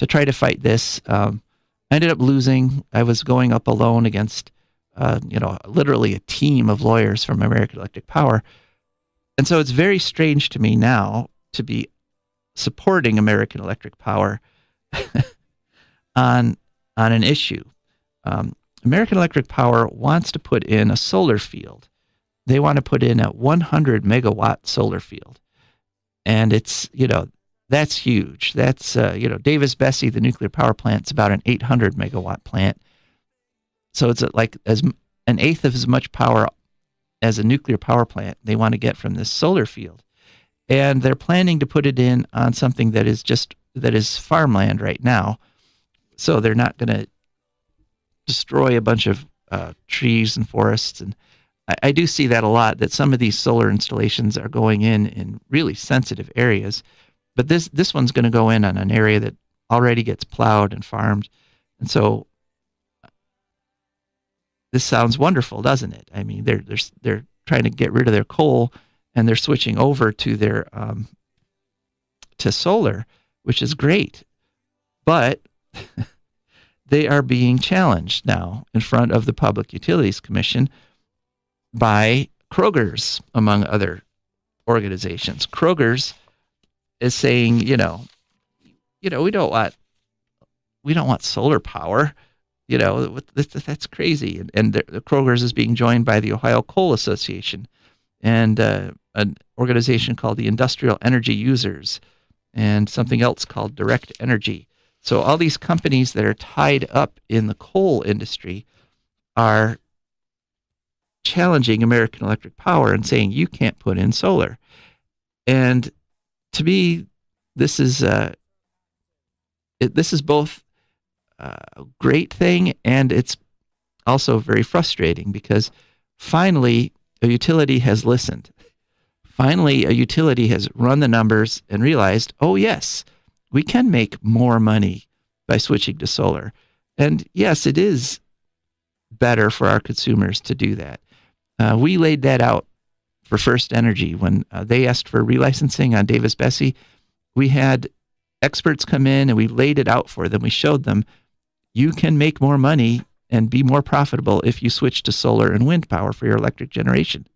try to fight this. I ended up losing. I was going up alone against, literally a team of lawyers from American Electric Power. And so it's very strange to me now to be supporting American Electric Power on an issue. American Electric Power wants to put in a solar field. They want to put in a 100 megawatt solar field. And it's, that's huge. That's, Davis-Besse, the nuclear power plant, is about an 800 megawatt plant. So it's like as an eighth of as much power as a nuclear power plant they want to get from this solar field. And they're planning to put it in on something that is farmland right now. So they're not going to destroy a bunch of trees and forests. And I do see that a lot, that some of these solar installations are going in really sensitive areas. But this one's going to go in on an area that already gets plowed and farmed. And so this sounds wonderful, doesn't it? I mean, they're trying to get rid of their coal, and they're switching over to their to solar, which is great. But they are being challenged now in front of the Public Utilities Commission by Kroger's, among other organizations. Kroger's is saying, we don't want solar power. That's crazy. And the Kroger's is being joined by the Ohio Coal Association and an organization called the Industrial Energy Users and something else called Direct Energy. So all these companies that are tied up in the coal industry are challenging American Electric Power and saying, you can't put in solar. And to me, this is both a great thing, and it's also very frustrating, because finally a utility has listened. Finally, a utility has run the numbers and realized, oh yes, we can make more money by switching to solar. And yes, it is better for our consumers to do that. We laid that out for First Energy when they asked for relicensing on Davis-Besse. We had experts come in and we laid it out for them. We showed them you can make more money and be more profitable if you switch to solar and wind power for your electric generation.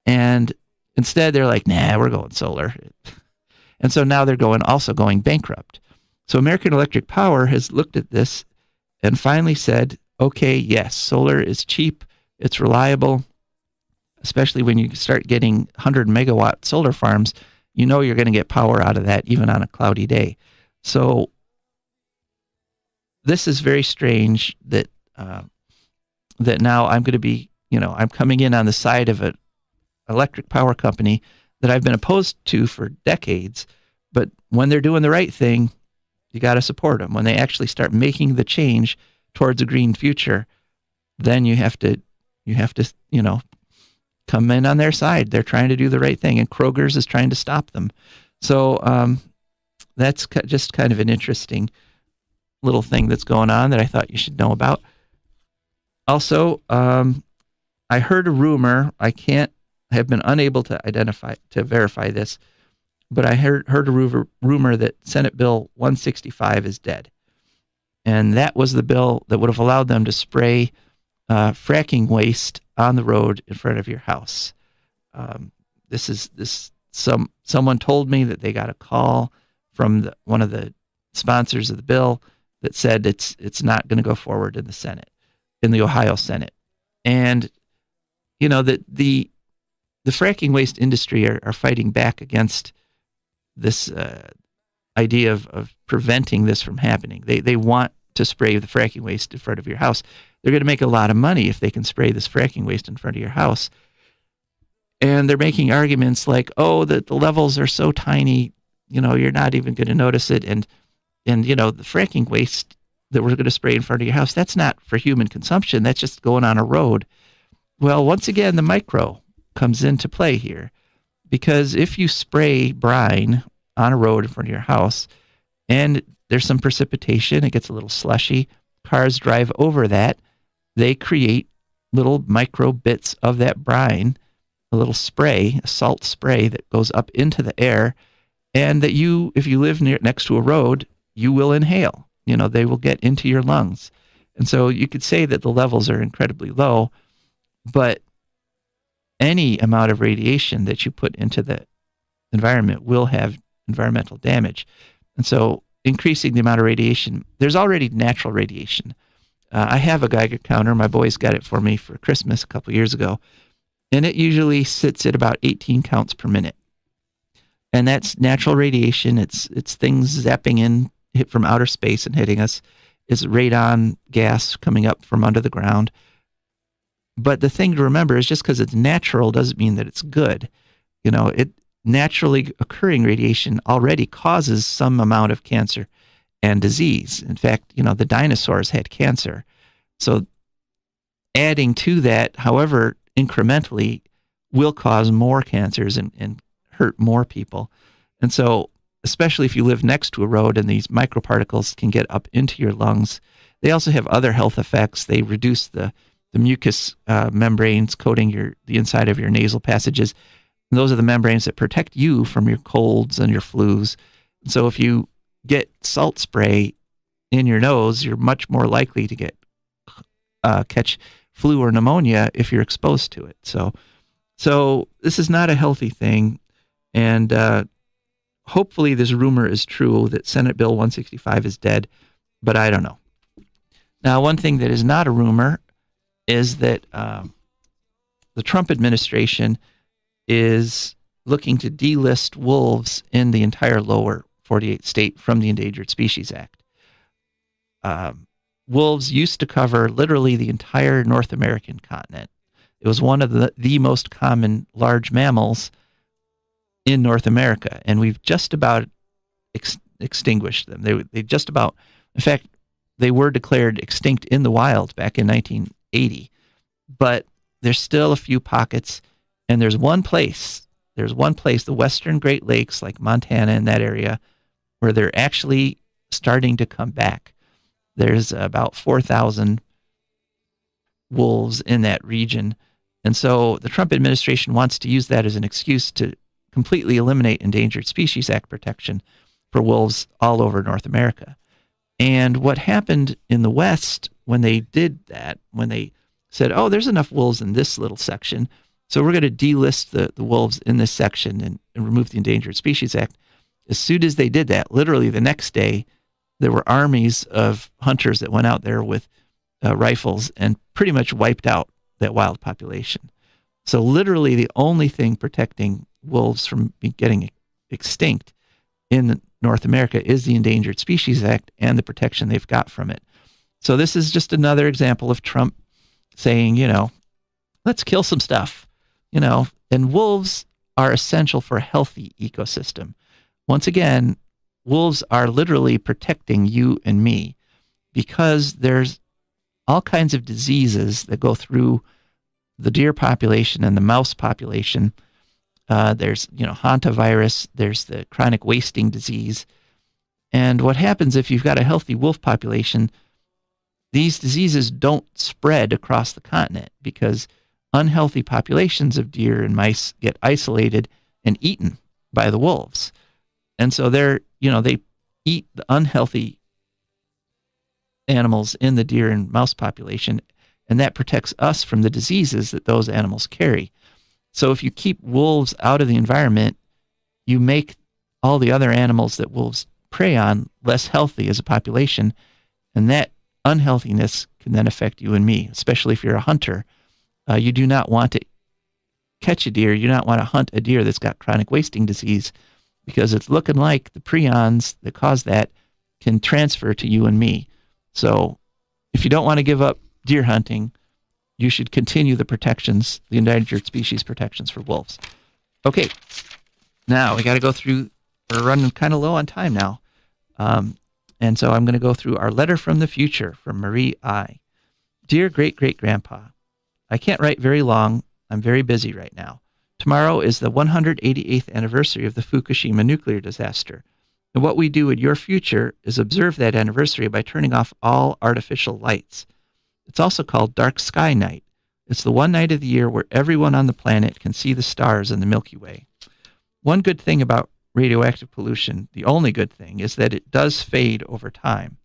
And instead they're like, nah, we're going solar. And so now they're also going bankrupt. So American Electric Power has looked at this and finally said, okay, yes, solar is cheap, it's reliable, especially when you start getting 100 megawatt solar farms, you're going to get power out of that even on a cloudy day. So this is very strange that that now I'm going to be, I'm coming in on the side of an electric power company that I've been opposed to for decades. But when they're doing the right thing, you got to support them. When they actually start making the change towards a green future, then you have to, come in on their side. They're trying to do the right thing, and Kroger's is trying to stop them. So that's just kind of an interesting little thing that's going on that I thought you should know about. Also, I heard a rumor. I have been unable to verify this, but I heard a rumor that Senate Bill 165 is dead. And that was the bill that would have allowed them to spray fracking waste on the road in front of your house. Someone told me that they got a call from one of the sponsors of the bill that said it's not going to go forward in the Senate, in the Ohio Senate. And the fracking waste industry are fighting back against this idea of preventing this from happening. They want to spray the fracking waste in front of your house. They're going to make a lot of money if they can spray this fracking waste in front of your house. And they're making arguments like, oh, the levels are so tiny, you're not even going to notice it. And the fracking waste that we're going to spray in front of your house, that's not for human consumption. That's just going on a road. Well, once again, the micro comes into play here, because if you spray brine on a road in front of your house and there's some precipitation, it gets a little slushy, cars drive over that, they create little micro bits of that brine, a little spray, a salt spray that goes up into the air, and that if you live next to a road, you will inhale. They will get into your lungs. And so you could say that the levels are incredibly low, but any amount of radiation that you put into the environment will have environmental damage. And so increasing the amount of radiation, there's already natural radiation. I have a Geiger counter. My boys got it for me for Christmas a couple years ago, and it usually sits at about 18 counts per minute. And that's natural radiation. It's things zapping in from outer space and hitting us. It's radon gas coming up from under the ground. But the thing to remember is just because it's natural doesn't mean that it's good. It naturally occurring radiation already causes some amount of cancer and disease. In fact, the dinosaurs had cancer. So adding to that, however incrementally, will cause more cancers and hurt more people. And so, especially if you live next to a road and these microparticles can get up into your lungs, they also have other health effects. They reduce the mucous membranes coating the inside of your nasal passages. And those are the membranes that protect you from your colds and your flus. And so if you get salt spray in your nose, you're much more likely to catch flu or pneumonia if you're exposed to it. So this is not a healthy thing. And hopefully this rumor is true that Senate Bill 165 is dead, but I don't know. Now, one thing that is not a rumor is that the Trump administration is looking to delist wolves in the entire lower 48 state from the Endangered Species Act. Wolves used to cover literally the entire North American continent. It was one of the most common large mammals in North America, and we've just about extinguished them. They just about, in fact, they were declared extinct in the wild back in 1980, but there's still a few pockets, and there's one place, the Western Great Lakes, like Montana and that area, where they're actually starting to come back. There's about 4,000 wolves in that region. And so the Trump administration wants to use that as an excuse to completely eliminate Endangered Species Act protection for wolves all over North America. And what happened in the West when they did that, when they said, oh, there's enough wolves in this little section, so we're going to delist the wolves in this section and remove the Endangered Species Act. As soon as they did that, literally the next day, there were armies of hunters that went out there with rifles and pretty much wiped out that wild population. So literally the only thing protecting wolves from getting extinct in North America is the Endangered Species Act and the protection they've got from it. So this is just another example of Trump saying, let's kill some stuff, and wolves are essential for a healthy ecosystem. Once again, wolves are literally protecting you and me because there's all kinds of diseases that go through the deer population and the mouse population. There's, hantavirus, there's the chronic wasting disease, And what happens if you've got a healthy wolf population, these diseases don't spread across the continent because unhealthy populations of deer and mice get isolated and eaten by the wolves. And so they eat the unhealthy animals in the deer and mouse population, and that protects us from the diseases that those animals carry. So if you keep wolves out of the environment, you make all the other animals that wolves prey on less healthy as a population, and that unhealthiness can then affect you and me, especially if you're a hunter. You do not want to catch a deer. You do not want to hunt a deer that's got chronic wasting disease, because it's looking like the prions that cause that can transfer to you and me. So if you don't want to give up deer hunting, you should continue the protections, the endangered species protections for wolves. Okay, now we got to go through, we're running kind of low on time now. And so I'm going to go through our letter from the future from Marie I. Dear great-great-grandpa, I can't write very long. I'm very busy right now. Tomorrow is the 188th anniversary of the Fukushima nuclear disaster. And what we do in your future is observe that anniversary by turning off all artificial lights. It's also called Dark Sky Night. It's the one night of the year where everyone on the planet can see the stars in the Milky Way. One good thing about radioactive pollution, the only good thing, is that it does fade over time.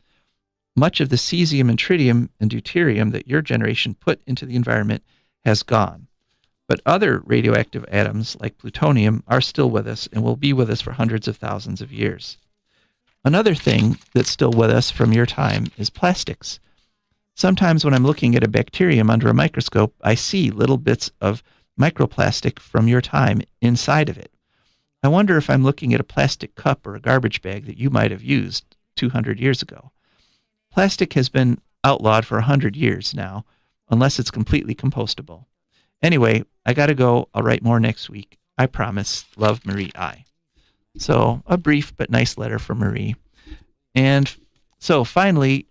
Much of the cesium and tritium and deuterium that your generation put into the environment has gone. But other radioactive atoms, like plutonium, are still with us and will be with us for hundreds of thousands of years. Another thing that's still with us from your time is plastics. Sometimes when I'm looking at a bacterium under a microscope, I see little bits of microplastic from your time inside of it. I wonder if I'm looking at a plastic cup or a garbage bag that you might have used 200 years ago. Plastic has been outlawed for 100 years now, unless it's completely compostable. Anyway, I got to go. I'll write more next week. I promise. Love, Marie I. So a brief but nice letter from Marie. And so finally,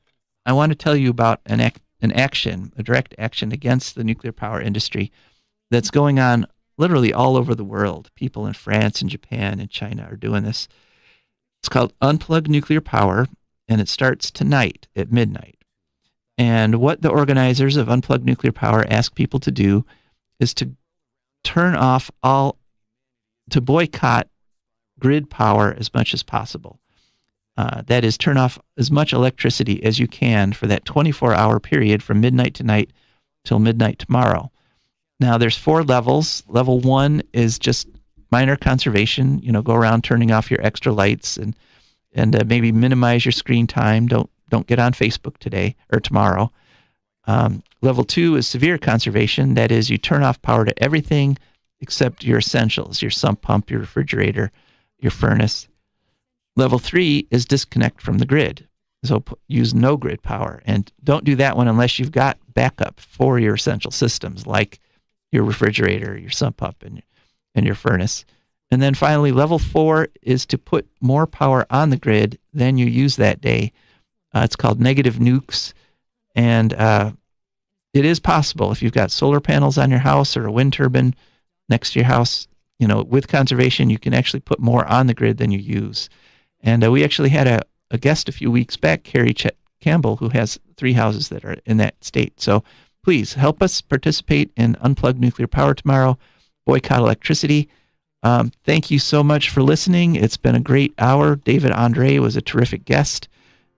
I want to tell you about a direct action against the nuclear power industry that's going on literally all over the world. People in France and Japan and China are doing this. It's called Unplug Nuclear Power, and it starts tonight at midnight. And what the organizers of Unplug Nuclear Power ask people to do is to boycott grid power as much as possible. That is, turn off as much electricity as you can for that 24-hour period from midnight tonight till midnight tomorrow. Now, there's 4 levels. Level 1 is just minor conservation. Go around turning off your extra lights and maybe minimize your screen time. Don't get on Facebook today or tomorrow. Level 2 is severe conservation. That is, you turn off power to everything except your essentials, your sump pump, your refrigerator, your furnace. Level 3 is disconnect from the grid. So use no grid power. And don't do that one unless you've got backup for your essential systems, like your refrigerator, your sump pump, and your furnace. And then finally, level 4 is to put more power on the grid than you use that day. It's called negative nukes. And it is possible if you've got solar panels on your house or a wind turbine next to your house, with conservation, you can actually put more on the grid than you use. And we actually had a guest a few weeks back, Carrie Campbell, who has 3 houses that are in that state. So please help us participate in Unplug Nuclear Power tomorrow. Boycott electricity. Thank you so much for listening. It's been a great hour. David Andre was a terrific guest.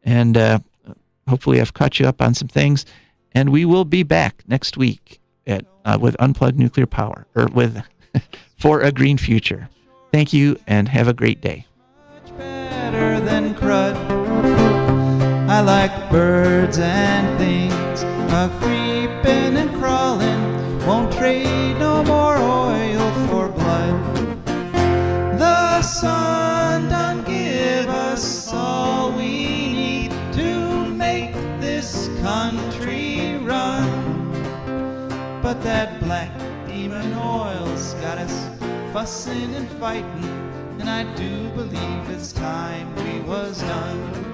And hopefully I've caught you up on some things. And we will be back next week with Unplugged Nuclear Power, or with For a Green Future. Thank you, and have a great day. Much better than crud. I like birds and things a-creeping and crawling. Won't trade no more oil for blood. The sun done give us all we need to make this country run. But that black demon oil's got us fussing and fighting, and I do believe it's time we was done.